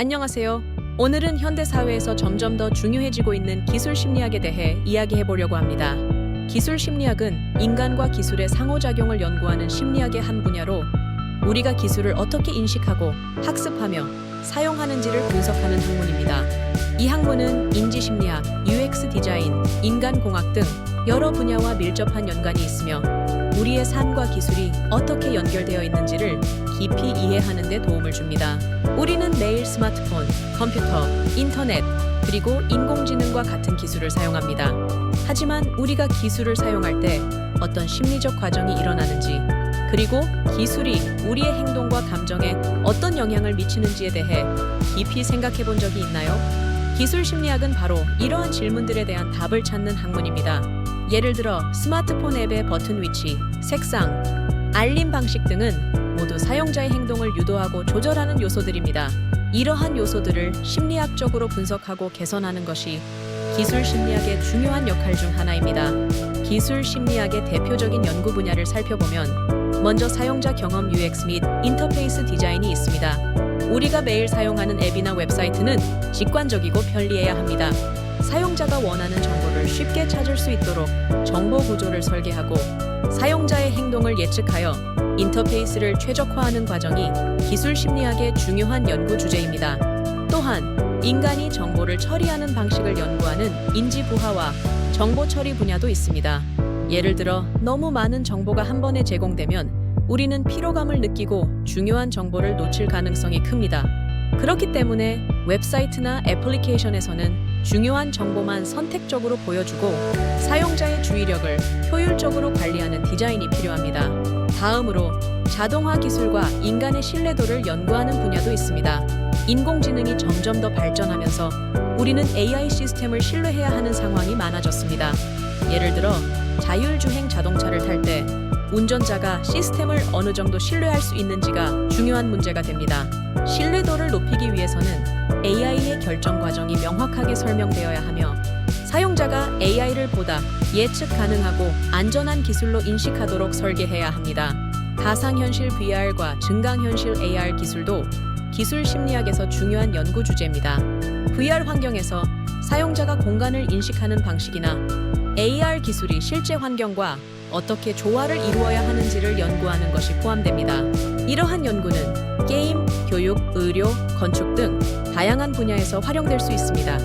안녕하세요. 오늘은 현대 사회에서 점점 더 중요해지고 있는 기술 심리학에 대해 이야기해 보려고 합니다. 기술 심리학은 인간과 기술의 상호작용을 연구하는 심리학의 한 분야로 우리가 기술을 어떻게 인식하고 학습하며 사용하는지를 분석하는 학문입니다. 이 학문은 인지심리학, UX 디자인, 인간공학 등 여러 분야와 밀접한 연관이 있으며 우리의 삶과 기술이 어떻게 연결되어 있는지를 깊이 이해하는 데 도움을 줍니다. 우리는 매일 스마트폰, 컴퓨터, 인터넷, 그리고 인공지능과 같은 기술을 사용합니다. 하지만 우리가 기술을 사용할 때 어떤 심리적 과정이 일어나는지, 그리고 기술이 우리의 행동과 감정에 어떤 영향을 미치는지에 대해 깊이 생각해 본 적이 있나요? 기술 심리학은 바로 이러한 질문들에 대한 답을 찾는 학문입니다. 예를 들어 스마트폰 앱의 버튼 위치, 색상, 알림 방식 등은 모두 사용자의 행동을 유도하고 조절하는 요소들입니다. 이러한 요소들을 심리학적으로 분석하고 개선하는 것이 기술 심리학의 중요한 역할 중 하나입니다. 기술 심리학의 대표적인 연구 분야를 살펴보면 먼저 사용자 경험 UX 및 인터페이스 디자인이 있습니다. 우리가 매일 사용하는 앱이나 웹사이트는 직관적이고 편리해야 합니다. 사용자가 원하는 정보를 쉽게 찾을 수 있도록 정보 구조를 설계하고 사용자의 행동을 예측하여 인터페이스를 최적화하는 과정이 기술 심리학의 중요한 연구 주제입니다. 또한 인간이 정보를 처리하는 방식을 연구하는 인지 부하와 정보 처리 분야도 있습니다. 예를 들어 너무 많은 정보가 한 번에 제공되면 우리는 피로감을 느끼고 중요한 정보를 놓칠 가능성이 큽니다. 그렇기 때문에 웹사이트나 애플리케이션에서는 중요한 정보만 선택적으로 보여주고 사용자의 주의력을 효율적으로 관리하는 디자인이 필요합니다. 다음으로 자동화 기술과 인간의 신뢰도를 연구하는 분야도 있습니다. 인공지능이 점점 더 발전하면서 우리는 AI 시스템을 신뢰해야 하는 상황이 많아졌습니다. 예를 들어 자율주행 자동차를 탈 때 운전자가 시스템을 어느 정도 신뢰할 수 있는지가 중요한 문제가 됩니다. 신뢰도를 높이기 위해서는 AI의 결정 과정이 명확하게 설명되어야 하며 사용자가 AI를 보다 예측 가능하고 안전한 기술로 인식하도록 설계해야 합니다. 가상현실 VR과 증강현실 AR 기술도 기술 심리학에서 중요한 연구 주제입니다. VR 환경에서 사용자가 공간을 인식하는 방식이나 AR 기술이 실제 환경과 어떻게 조화를 이루어야 하는지를 연구하는 것이 포함됩니다. 이러한 연구는 게임, 교육, 의료, 건축 등 다양한 분야에서 활용될 수 있습니다.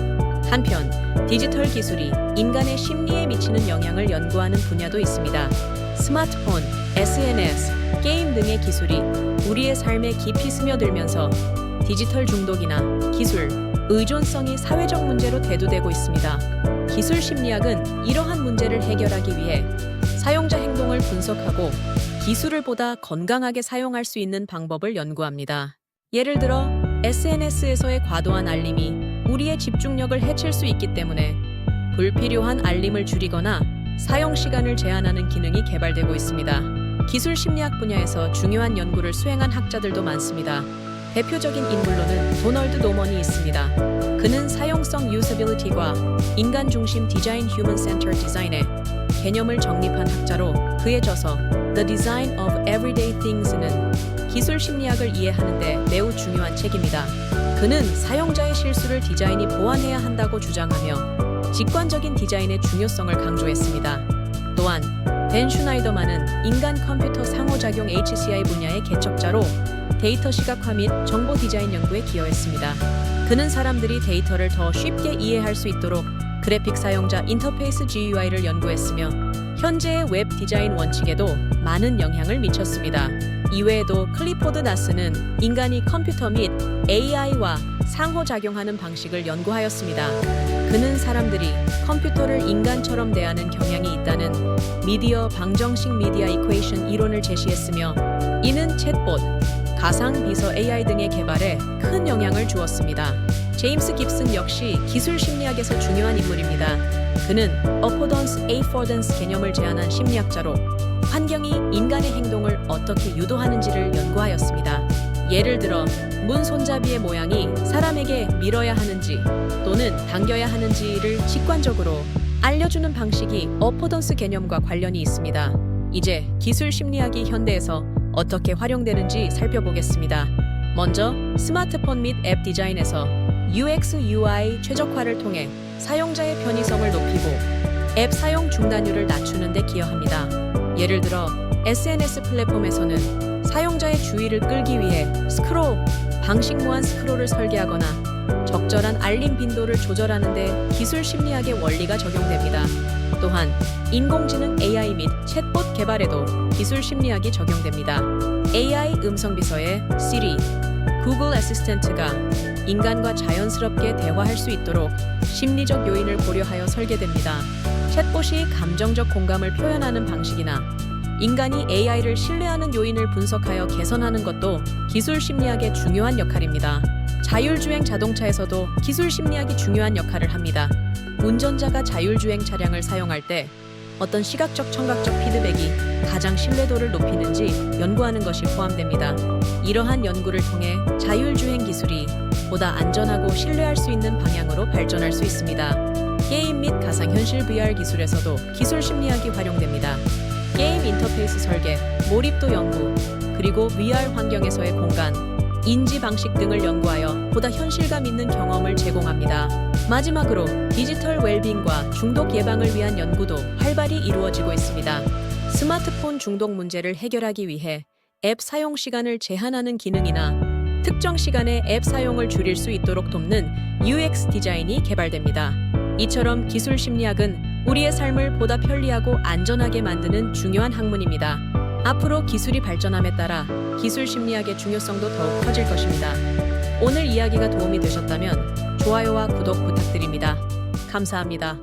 한편, 디지털 기술이 인간의 심리에 미치는 영향을 연구하는 분야도 있습니다. 스마트폰, SNS, 게임 등의 기술이 우리의 삶에 깊이 스며들면서 디지털 중독이나 기술, 의존성이 사회적 문제로 대두되고 있습니다. 기술 심리학은 이러한 문제를 해결하기 위해 사용자 행동을 분석하고 기술을 보다 건강하게 사용할 수 있는 방법을 연구합니다. 예를 들어 SNS에서의 과도한 알림이 우리의 집중력을 해칠 수 있기 때문에 불필요한 알림을 줄이거나 사용 시간을 제한하는 기능이 개발되고 있습니다. 기술 심리학 분야에서 중요한 연구를 수행한 학자들도 많습니다. 대표적인 인물로는 도널드 노먼이 있습니다. 그는 사용성 유서빌리티과 인간 중심 디자인 휴먼 센터 디자인의 개념을 정립한 학자로 그의 저서 The Design of Everyday Things는 기술 심리학을 이해하는 데 매우 중요한 책입니다. 그는 사용자의 실수를 디자인이 보완해야 한다고 주장하며 직관적인 디자인의 중요성을 강조했습니다. 또한 댄 슈나이더만은 인간 컴퓨터 상호작용 HCI 분야의 개척자로 데이터 시각화 및 정보 디자인 연구에 기여했습니다. 그는 사람들이 데이터를 더 쉽게 이해할 수 있도록 그래픽 사용자 인터페이스 GUI를 연구했으며 현재의 웹 디자인 원칙에도 많은 영향을 미쳤습니다. 이외에도 클리포드 나스는 인간이 컴퓨터 및 AI와 상호작용하는 방식을 연구하였습니다. 그는 사람들이 컴퓨터를 인간처럼 대하는 경향이 있다는 미디어 방정식 미디어 이퀘이션 이론을 제시했으며 이는 챗봇, 가상 비서 AI 등의 개발에 큰 영향을 주었습니다. 제임스 깁슨 역시 기술 심리학에서 중요한 인물입니다. 그는 어포던스 에이포던스 개념을 제안한 심리학자로 환경이 인간의 행동을 어떻게 유도하는지를 연구하였습니다. 예를 들어 문 손잡이의 모양이 사람에게 밀어야 하는지 또는 당겨야 하는지를 직관적으로 알려주는 방식이 어포던스 개념과 관련이 있습니다. 이제 기술 심리학이 현대에서 어떻게 활용되는지 살펴보겠습니다. 먼저 스마트폰 및 앱 디자인에서 UX, UI 최적화를 통해 사용자의 편의성을 높이고 앱 사용 중단율을 낮추는 데 기여합니다. 예를 들어 SNS 플랫폼에서는 사용자의 주의를 끌기 위해 스크롤, 방식 무한 스크롤을 설계하거나 적절한 알림 빈도를 조절하는 데 기술 심리학의 원리가 적용됩니다. 또한 인공지능 AI 및 챗봇 개발에도 기술 심리학이 적용됩니다. AI 음성 비서의 Siri, 구글 어시스턴트가 인간과 자연스럽게 대화할 수 있도록 심리적 요인을 고려하여 설계됩니다. 챗봇이 감정적 공감을 표현하는 방식이나 인간이 AI를 신뢰하는 요인을 분석하여 개선하는 것도 기술 심리학의 중요한 역할입니다. 자율주행 자동차에서도 기술 심리학이 중요한 역할을 합니다. 운전자가 자율주행 차량을 사용할 때 어떤 시각적, 청각적 피드백이 가장 신뢰도를 높이는지 연구하는 것이 포함됩니다. 이러한 연구를 통해 자율주행 기술이 보다 안전하고 신뢰할 수 있는 방향으로 발전할 수 있습니다. 게임 및 가상현실 VR 기술에서도 기술 심리학이 활용됩니다. 게임 인터페이스 설계, 몰입도 연구, 그리고 VR 환경에서의 공간, 인지 방식 등을 연구하여 보다 현실감 있는 경험을 제공합니다. 마지막으로 디지털 웰빙과 중독 예방을 위한 연구도 활발히 이루어지고 있습니다. 스마트폰 중독 문제를 해결하기 위해 앱 사용 시간을 제한하는 기능이나 특정 시간에 앱 사용을 줄일 수 있도록 돕는 UX 디자인이 개발됩니다. 이처럼 기술 심리학은 우리의 삶을 보다 편리하고 안전하게 만드는 중요한 학문입니다. 앞으로 기술이 발전함에 따라 기술 심리학의 중요성도 더욱 커질 것입니다. 오늘 이야기가 도움이 되셨다면 좋아요와 구독 부탁드립니다. 감사합니다.